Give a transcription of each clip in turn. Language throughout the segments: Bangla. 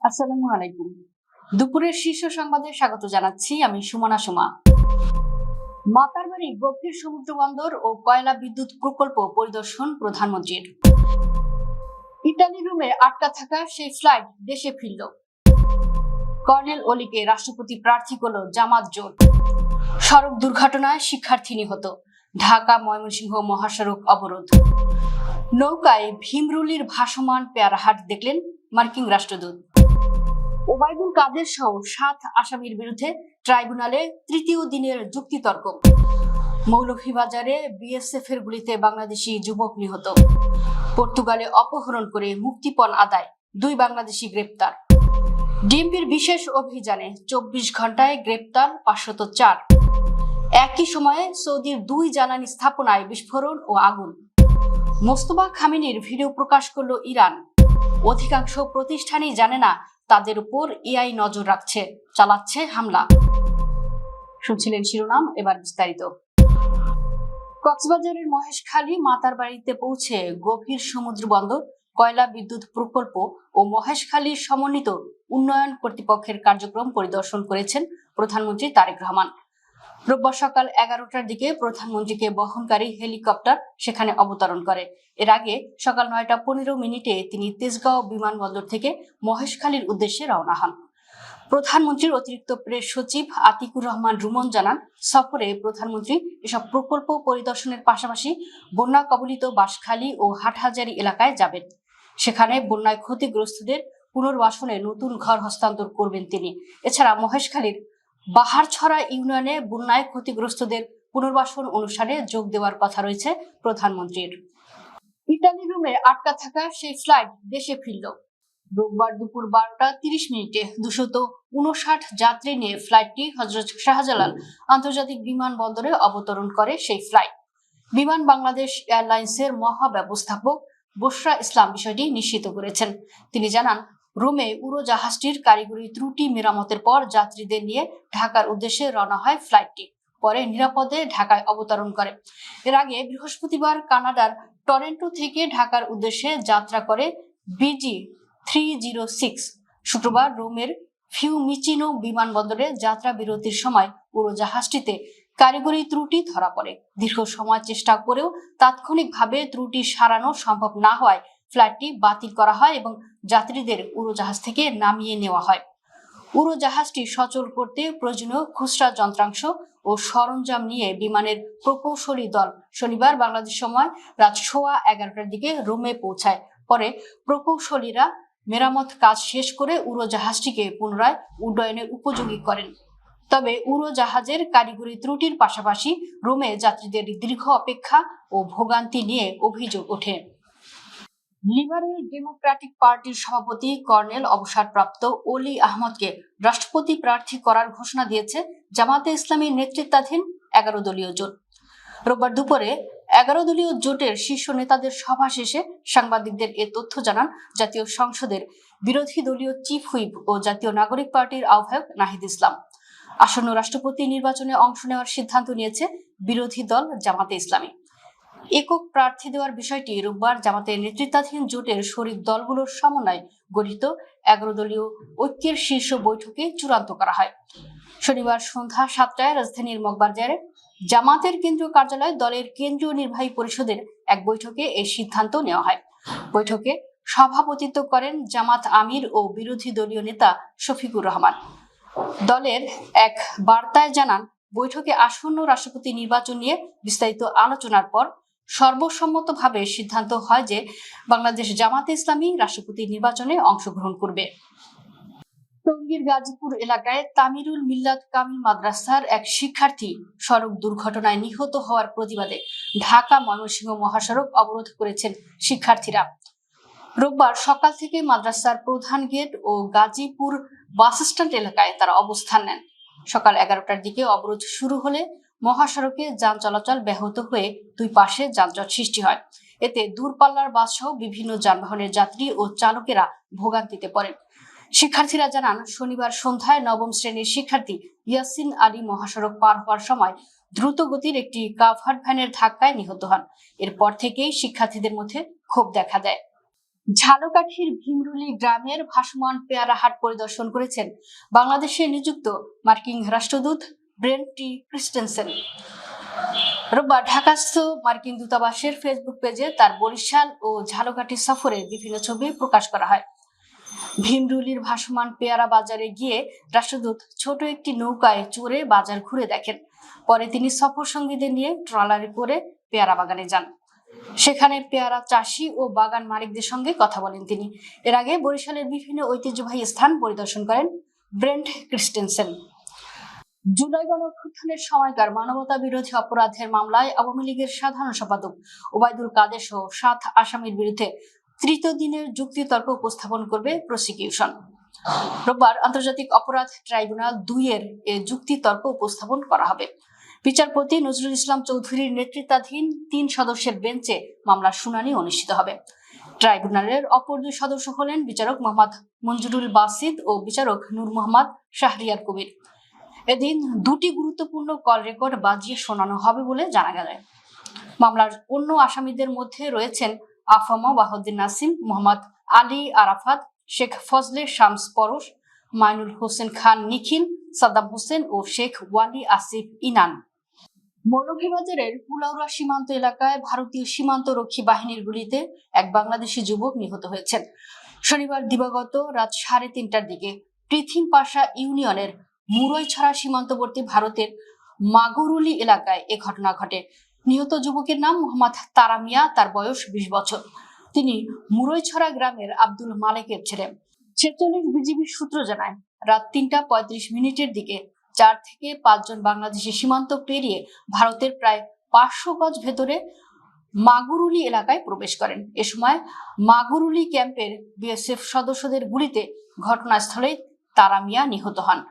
আসসালামু আলাইকুম। দুপুরের শীর্ষ সংবাদে স্বাগত জানাচ্ছি আমি সুমনা সুমা। মাতারবাড়ি গভীর সমুদ্র বন্দর ও কয়লা বিদ্যুৎ প্রকল্প পরিদর্শন প্রধানমন্ত্রীর। ইতালি রুমে আটকা থাকা সেই ফ্লাইট দেশে ফিরল। কর্নেল অলিকে রাষ্ট্রপতি প্রার্থী করল জামাত জোট। সড়ক দুর্ঘটনায় শিক্ষার্থী নিহত। ঢাকা ময়মনসিংহ মহাসড়ক অবরোধ। নৌকায় ভীমরুলির ভাসমান পেয়ারাহাট দেখলেন মার্কিন রাষ্ট্রদূত। ওবায়দুল কাদের সহ ৭ আসামির বিরুদ্ধে ট্রাইব্যুনালে তৃতীয় দিনের যুক্তিতর্ক। মৌলভীবাজারে বিএসএফ এর গুলিতে বাংলাদেশি যুবক নিহত। পর্তুগালে অপহরণ করে মুক্তিপণ আদায় 2 বাংলাদেশি গ্রেপ্তার। ডিএমপির বিশেষ অভিযানে 24 ঘন্টায় গ্রেপ্তার 504। একই সময়ে সৌদির 2 জ্বালানি স্থাপনায় বিস্ফোরণ ও আগুন। মোস্তফা খামেনির ভিডিও প্রকাশ করল ইরান। অধিকাংশ প্রতিষ্ঠানই জানে না তাদের উপর এআই নজর রাখছে, চালাচ্ছে হামলা। শুনছিলেন শিরোনাম, এবার বিস্তারিত। কক্সবাজারের মহেশখালী মাতারবাড়িতে পৌঁছে গভীর সমুদ্র বন্দর, কয়লা বিদ্যুৎ প্রকল্প ও মহেশখালীর সমন্বিত উন্নয়ন কর্তৃপক্ষের কার্যক্রম পরিদর্শন করেছেন প্রধানমন্ত্রী তারেক রহমান। রোববার সকাল 11টার দিকে প্রধানমন্ত্রীকে বহনকারী হেলিকপ্টার সেখানে অবতরণ করে। এর আগে সকাল 9টা 15 মিনিটে তিনি তেজগাঁও বিমানবন্দর থেকে মহেশখালীর উদ্দেশ্যে রওনা হন। প্রধানমন্ত্রীর অতিরিক্ত প্রেস সচিব আতিকুর রহমান রুমন জানান, সফরে প্রধানমন্ত্রী এসব প্রকল্প পরিদর্শনের পাশাপাশি বন্যা কবলিত বাঁশখালী ও হাটহাজারী এলাকায় যাবেন। সেখানে বন্যায় ক্ষতিগ্রস্তদের পুনর্বাসনে নতুন ঘর হস্তান্তর করবেন তিনি। এছাড়া মহেশখালীর বাহারছড়া ইউনিয়নে বন্যায় ক্ষতিগ্রস্তদের পুনর্বাসন অনুষ্ঠানে যোগ দেওয়ার কথা রয়েছে প্রধানমন্ত্রীর। ইতালি রুমে আটকা থাকা সেই ফ্লাইট দেশে ফিরল। রোববার দুপুর 12টা 30 মিনিটে 259 যাত্রী নিয়ে ফ্লাইটটি হযরত শাহজালাল আন্তর্জাতিক বিমানবন্দরে অবতরণ করে। সেই ফ্লাইট বিমান বাংলাদেশ এয়ারলাইন্সের মহাব্যবস্থাপক বশরা ইসলাম বিষয়টি নিশ্চিত করেছেন। তিনি জানান, রোমে উড়োজাহাজটির কারিগরি ত্রুটি মেরামতের পর যাত্রীদের নিয়ে ঢাকার উদ্দেশ্যে রওনা হয় ফ্লাইটটি। পরে নিরাপদে ঢাকায় অবতরণ করে। এর আগে বৃহস্পতিবার কানাডার টরন্টো থেকে ঢাকার উদ্দেশ্যে যাত্রা করে BG306। শুক্রবার রোমের ফিউমিচিনো বিমানবন্দরে যাত্রা বিরতির সময় উড়োজাহাজটিতে কারিগরি ত্রুটি ধরা পড়ে। দীর্ঘ সময় চেষ্টা করেও তাৎক্ষণিকভাবে ত্রুটি সারানো সম্ভব না হওয়ায় ফ্লাইটটি বাতিল করা হয় এবং যাত্রীদের উড়োজাহাজ থেকে নামিয়ে নেওয়া হয়। উড়োজাহাজটি সচল করতে প্রয়োজনীয় খুচরা যন্ত্রাংশ ও সরঞ্জাম নিয়ে বিমানের প্রকৌশলী দল শনিবার বাংলাদেশ সময় রাত 11:15টার দিকে রোমে পৌঁছায়। পরে প্রকৌশলীরা মেরামত কাজ শেষ করে উড়োজাহাজটিকে পুনরায় উড্ডয়নের উপযোগী করেন। তবে উড়োজাহাজের কারিগরি ত্রুটির পাশাপাশি রোমে যাত্রীদের দীর্ঘ অপেক্ষা ও ভোগান্তি নিয়ে অভিযোগ ওঠে। লিবারেল ডেমোক্রেটিক পার্টির সভাপতি কর্নেল অবসরপ্রাপ্ত অলি আহমদকে রাষ্ট্রপতি প্রার্থী করার ঘোষণা দিয়েছে জামাতে ইসলামীর নেতৃত্বাধীন 11 দলীয় জোট। রোববার দুপুরে 11 দলীয় জোটের শীর্ষ নেতাদের সভা শেষে সাংবাদিকদের এ তথ্য জানান জাতীয় সংসদের বিরোধী দলীয় চিফ হুইপ ও জাতীয় নাগরিক পার্টির আহ্বায়ক নাহিদ ইসলাম। আসন্ন রাষ্ট্রপতি নির্বাচনে অংশ নেওয়ার সিদ্ধান্ত নিয়েছে বিরোধী দল জামাতে ইসলামী। একক প্রার্থী দেওয়ার বিষয়টি রোববার জামাতের নেতৃত্বাধীন জোটের শরিক দলগুলোর সমন্বয়ে গঠিত 11 দলীয় ঐক্যের শীর্ষ বৈঠকে চূড়ান্ত করা হয়। শনিবার সন্ধ্যা 7টায় রাজধানীর মগবাজারে জামাতের কেন্দ্রীয় কার্যালয়ে দলের কেন্দ্রীয় নির্বাহী পরিষদের এক বৈঠকে এই সিদ্ধান্ত নেওয়া হয়। বৈঠকে সভাপতিত্ব করেন জামাত আমির ও বিরোধী দলীয় নেতা শফিকুর রহমান। দলের এক বার্তায় জানান, বৈঠকে আসন্ন রাষ্ট্রপতি নির্বাচন নিয়ে বিস্তারিত আলোচনার পর সর্বসম্মতভাবে সিদ্ধান্ত হয় যে বাংলাদেশ জামাতে ইসলামী রাষ্ট্রপতি নির্বাচনে অংশগ্রহণ করবে। টঙ্গীর গাজীপুর এলাকায় তামিরুল মিল্লাত কামিল মাদ্রাসার এক শিক্ষার্থী সড়ক দুর্ঘটনায় নিহত হওয়ার প্রতিবাদে ঢাকা ময়মনসিংহ মহাসড়ক অবরোধ করেছেন শিক্ষার্থীরা। রোববার সকাল থেকে মাদ্রাসার প্রধান গেট ও গাজীপুর বাসস্ট্যান্ড এলাকায় তারা অবস্থান নেন। সকাল 11টার দিকে অবরোধ শুরু হলে মহাসড়কে যান চলাচল ব্যাহত হয়ে দুই পাশে যানজট সৃষ্টি হয়। এতে দূরপাল্লার বাস সহ বিভিন্ন যানবাহনের যাত্রী ও চালকেরা ভোগান্তিতে পড়েন। শিক্ষার্থীরা জানান, শনিবার সন্ধ্যায় 9ম শ্রেণীর শিক্ষার্থী ইয়াসিন আলী মহাসড়ক পার হওয়ার সময় দ্রুত গতির একটি কাভার্ড ভ্যানের ধাক্কায় নিহত হন। এরপর থেকেই শিক্ষার্থীদের মধ্যে ক্ষোভ দেখা দেয়। ঝালকাঠির ভীমরুলি গ্রামের ভাসমান পেয়ারা হাট পরিদর্শন করেছেন বাংলাদেশে নিযুক্ত মার্কিন রাষ্ট্রদূত ব্রেন্ট টি ক্রিস্টেনসেন। রোববার ঢাকাস্থ মার্কিন দূতাবাসের ফেসবুক পেজে তার বরিশাল ও ঝালকাঠি সফরের বিভিন্ন ছবি প্রকাশ করা হয়। ভীমরুলির ভাসমান পেয়ারা বাজারে গিয়ে রাষ্ট্রদূত ছোট একটি নৌকায় চড়ে বাজার ঘুরে দেখেন। পরে তিনি সফর সঙ্গীদের নিয়ে ট্রলারে করে পেয়ারা বাগানে যান। সেখানে পেয়ারা চাষি ও বাগান মালিকদের সঙ্গে কথা বলেন তিনি। এর আগে বরিশালের বিভিন্ন ঐতিহ্যবাহী স্থান পরিদর্শন করেন ব্রেন্ট ক্রিস্টেনসেন। জুলাই গণঅভ্যুত্থানের সময়কার মানবতা বিরোধী অপরাধের মামলায় আওয়ামী লীগের সাধারণ সম্পাদক ওবায়দুল কাদের সহ 7 আসামির বিরুদ্ধে তৃতীয় দিনের যুক্তিতর্ক উপস্থাপন করবে প্রসিকিউশন। রোববার আন্তর্জাতিক অপরাধ ট্রাইব্যুনাল 2 এর এ যুক্তিতর্ক উপস্থাপন করা হবে। বিচারপতি নজরুল ইসলাম চৌধুরীর নেতৃত্বাধীন 3 সদস্যের বেঞ্চে মামলার শুনানি অনুষ্ঠিত হবে। ট্রাইব্যুনালের অপর 2 সদস্য হলেন বিচারক মোহাম্মদ মঞ্জুরুল বাসিদ ও বিচারক নূর মোহাম্মদ শাহরিয়ার কবির। এদিন 2টি গুরুত্বপূর্ণ কল রেকর্ড বাজিয়ে শোনানো হবে বলে জানা গেছে। মামলার অন্য আসামিদের মধ্যে রয়েছেন আফামা ওয়াহিউদ্দিন নাসিম, মোহাম্মদ আলী আরাফাত, শেখ ফজলে শামস পরশ, মাইনুল হোসেন খান নিখিল, সাদ্দাম হোসেন ও শেখ ওয়ালি আসিফ ইনান। মৌলভীবাজারের কুলাউড়া সীমান্ত এলাকায় ভারতীয় সীমান্ত রক্ষী বাহিনীর গুলিতে এক বাংলাদেশি যুবক নিহত হয়েছেন। শনিবার দিবাগত রাত 3:30টার দিকে পৃথিম পাশা ইউনিয়নের মুরইছড়া সীমান্তবর্তী ভারতের মাগুরুলি এলাকায় এ ঘটনা ঘটে। নিহত যুবকের নাম মোহাম্মদ তারা মিয়া, তার বয়স 20 বছর। তিনি মুরইছড়া গ্রামের আব্দুল মালেকের ছেলে। 46 বিজিবি সূত্র জানায়, রাত 3:35 দিকে 4 থেকে 5 জন বাংলাদেশি সীমান্ত পেরিয়ে ভারতের প্রায় 500 গজ ভেতরে মাগুরুলি এলাকায় প্রবেশ করেন। এ সময় মাগুরুলি ক্যাম্পের বিএসএফ সদস্যদের গুলিতে ঘটনাস্থলেই তারা মিয়া নিহত হন।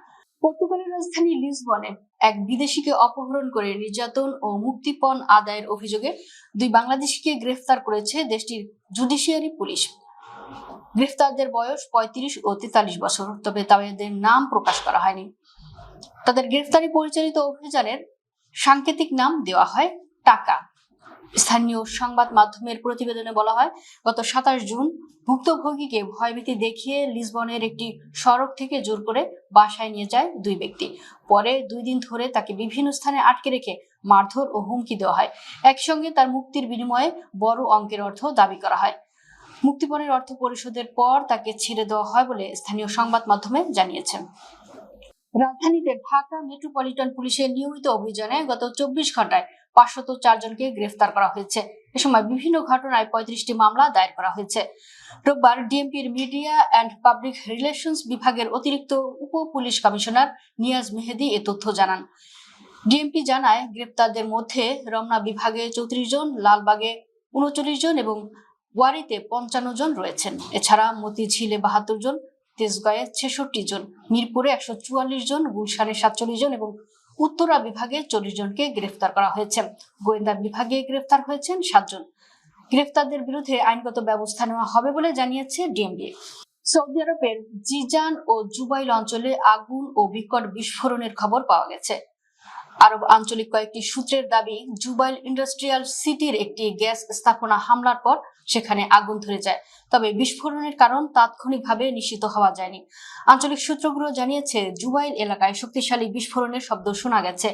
পর্তুগালের রাজধানী লিসবনে এক বিদেশিকে অপহরণ করে নির্যাতন ও মুক্তিপণ আদায়ের অভিযোগে 2 বাংলাদেশিকে গ্রেফতার করেছে দেশটির জুডিশিয়ারি পুলিশ। গ্রেফতারদের বয়স 35 ও 43 বছর, তবে তাদের নাম প্রকাশ করা হয়নি। তাদের গ্রেফতারি পরিচালিত অভিযানের সাংকেতিক নাম দেওয়া হয় টাকা। স্থানীয় সংবাদ মাধ্যমের প্রতিবেদনে বলা হয়, গত 27 জুন ভুক্তভোগীকে ভয়ভীতি দেখিয়ে লিসবনের একটি সড়ক থেকে জোর করে বাসায় নিয়ে যায় 2 ব্যক্তি। পরে 2 দিন ধরে তাকে বিভিন্ন স্থানে আটকে রেখে মারধর ও হুমকি দেওয়া হয়। একসঙ্গে তার মুক্তির বিনিময়ে বড় অঙ্কের অর্থ দাবি করা হয়। মুক্তিপণের অর্থ পরিশোধের পর তাকে ছেড়ে দেওয়া হয় বলে স্থানীয় সংবাদ মাধ্যমে জানিয়েছেন। রাজধানীতে ঢাকা মেট্রোপলিটন পুলিশের নিয়মিত অভিযানে গত 24 ঘন্টায় 504 জনকে গ্রেফতার করা হয়েছে। এ সময় বিভিন্ন ঘটনায় 35টি মামলা দায়ের করা হয়েছে। রোববার ডিএমপির মিডিয়া অ্যান্ড পাবলিক রিলেশনস বিভাগের অতিরিক্ত উপ পুলিশ কমিশনার নিয়াজ মেহেদি এ তথ্য জানান। ডিএমপি জানায়, গ্রেপ্তারদের মধ্যে রমনা বিভাগে 34 জন, লালবাগে 39 জন এবং ওয়ারিতে 55 জন রয়েছেন। এছাড়া মতিঝিলে 72 জন, তেজগাঁয়ে 66 জন, মিরপুরে 144 জন, গুলশানে 47 জন এবং উত্তরা বিভাগে 40 জনকে গ্রেফতার করা হয়েছে। গোয়েন্দা বিভাগে গ্রেফতার হয়েছেন 7 জন। গ্রেফতারদের বিরুদ্ধে আইনগত ব্যবস্থা নেওয়া হবে বলে জানিয়েছে ডিএমপি। সৌদি আরবের জিজান ও জুবাইল অঞ্চলে আগুন ও বিকট বিস্ফোরণের খবর পাওয়া গেছে। আরব আঞ্চলিক কয়েকটি সূত্রের দাবি, জুবাইল ইন্ডাস্ট্রিয়াল সিটির একটি গ্যাস স্থাপনা হামলার পর সেখানে আগুন ধরে যায়, তবে বিস্ফোরণের কারণ তাৎক্ষণিকভাবে নিশ্চিত হওয়া যায়নি। আঞ্চলিক সূত্রগুলো জানিয়েছে, জুবাইল এলাকায় শক্তিশালী বিস্ফোরণের শব্দ শোনা গেছে।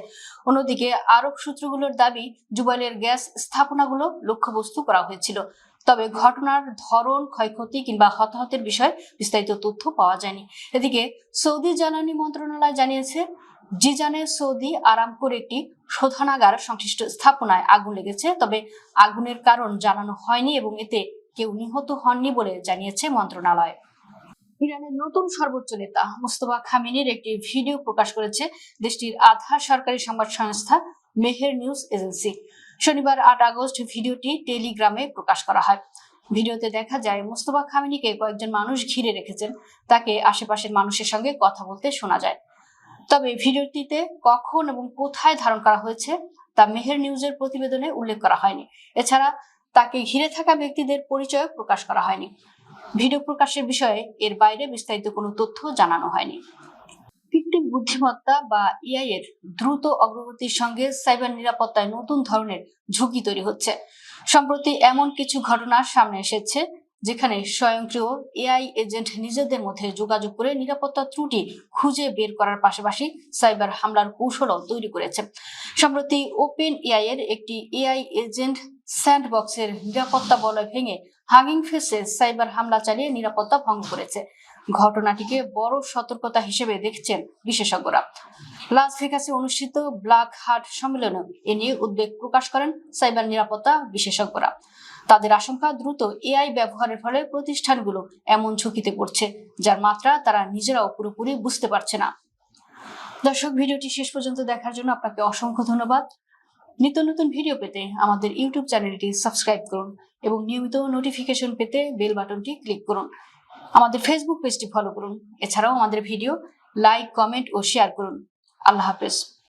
অন্যদিকে আরব সূত্রগুলোর দাবি, জুবাইলের গ্যাস স্থাপনাগুলো লক্ষ্যবস্তু করা হয়েছিল, তবে ঘটনার ধরন, ক্ষয়ক্ষতি কিংবা হতাহতের বিষয়ে বিস্তারিত তথ্য পাওয়া যায়নি। এদিকে সৌদি জ্বালানি মন্ত্রণালয় জানিয়েছে, জিজানে সৌদি আরামকোর একটি শোধনাগার সংশ্লিষ্ট স্থাপনায় আগুন লেগেছে, তবে আগুনের কারণ জানানো হয়নি এবং এতে কেউ নিহত হননি বলে জানিয়েছে মন্ত্রণালয়। ইরানের নতুন সর্বোচ্চ নেতা মুস্তফা খামেনির একটি ভিডিও প্রকাশ করেছে দেশটির আধা সরকারি সংবাদ সংস্থা মেহের নিউজ এজেন্সি। শনিবার 8 আগস্ট ভিডিওটি টেলিগ্রামে প্রকাশ করা হয়। ভিডিওতে দেখা যায়, মুস্তফা খামেনিকে কয়েকজন মানুষ ঘিরে রেখেছেন। তাকে আশেপাশের মানুষের সঙ্গে কথা বলতে শোনা যায়। তবে ভিডিওটিতে কখন এবং কোথায় ধারণ করা হয়েছে তা মেহের নিউজের প্রতিবেদনে উল্লেখ করা হয়নি। এছাড়া তাকে ঘিরে থাকা ব্যক্তিদের পরিচয় প্রকাশ করা হয়নি। ভিডিও প্রকাশের বিষয়ে এর বাইরে বিস্তারিত কোনো তথ্য জানানো হয়নি। কৃত্রিম বুদ্ধিমত্তা বা এআই এর দ্রুত অগ্রগতির সঙ্গে সাইবার নিরাপত্তায় নতুন ধরনের ঝুঁকি তৈরি হচ্ছে। সম্প্রতি এমন কিছু ঘটনা সামনে এসেছে যেখানে স্বয়ংক্রিয় এআই এজেন্ট নিজেদের মধ্যে যোগাযোগ করে নিরাপত্তা ত্রুটি খুঁজে বের করার পাশাপাশি সাইবার হামলার কৌশলও তৈরি করেছে। সম্প্রতি ওপেন এআই এর একটি এআই এজেন্ট স্যান্ডবক্সের নিরাপত্তা বলয় ভেঙে হাগিং ফেসে সাইবার হামলা চালিয়ে নিরাপত্তা ভঙ্গ করেছে। ঘটনাটিকে বড় সতর্কতা হিসেবে দেখছেন বিশেষজ্ঞরা। লাস ভেগাসে অনুষ্ঠিত ব্ল্যাক হার্ট সম্মেলনে এ নিয়ে উদ্বেগ প্রকাশ করেন সাইবার নিরাপত্তা বিশেষজ্ঞরা। তাদের আশঙ্কা, দ্রুত এআই ব্যবহারের ফলে প্রতিষ্ঠানগুলো এমন ঝুঁকিতে পড়ছে যার মাত্রা তারা নিজেরাও পুরোপুরি বুঝতে পারছে না। দর্শক, ভিডিওটি শেষ পর্যন্ত দেখার জন্য আপনাকে অসংখ্য ধন্যবাদ। নিত্য নতুন ভিডিও পেতে আমাদের ইউটিউব চ্যানেলটি সাবস্ক্রাইব করুন এবং নিয়মিত নোটিফিকেশন পেতে বেল বাটনটি ক্লিক করুন। আমাদের ফেসবুক পেজটি ফলো করুন। এছাড়াও আমাদের ভিডিও লাইক, কমেন্ট ও শেয়ার করুন। আল্লাহ হাফেজ।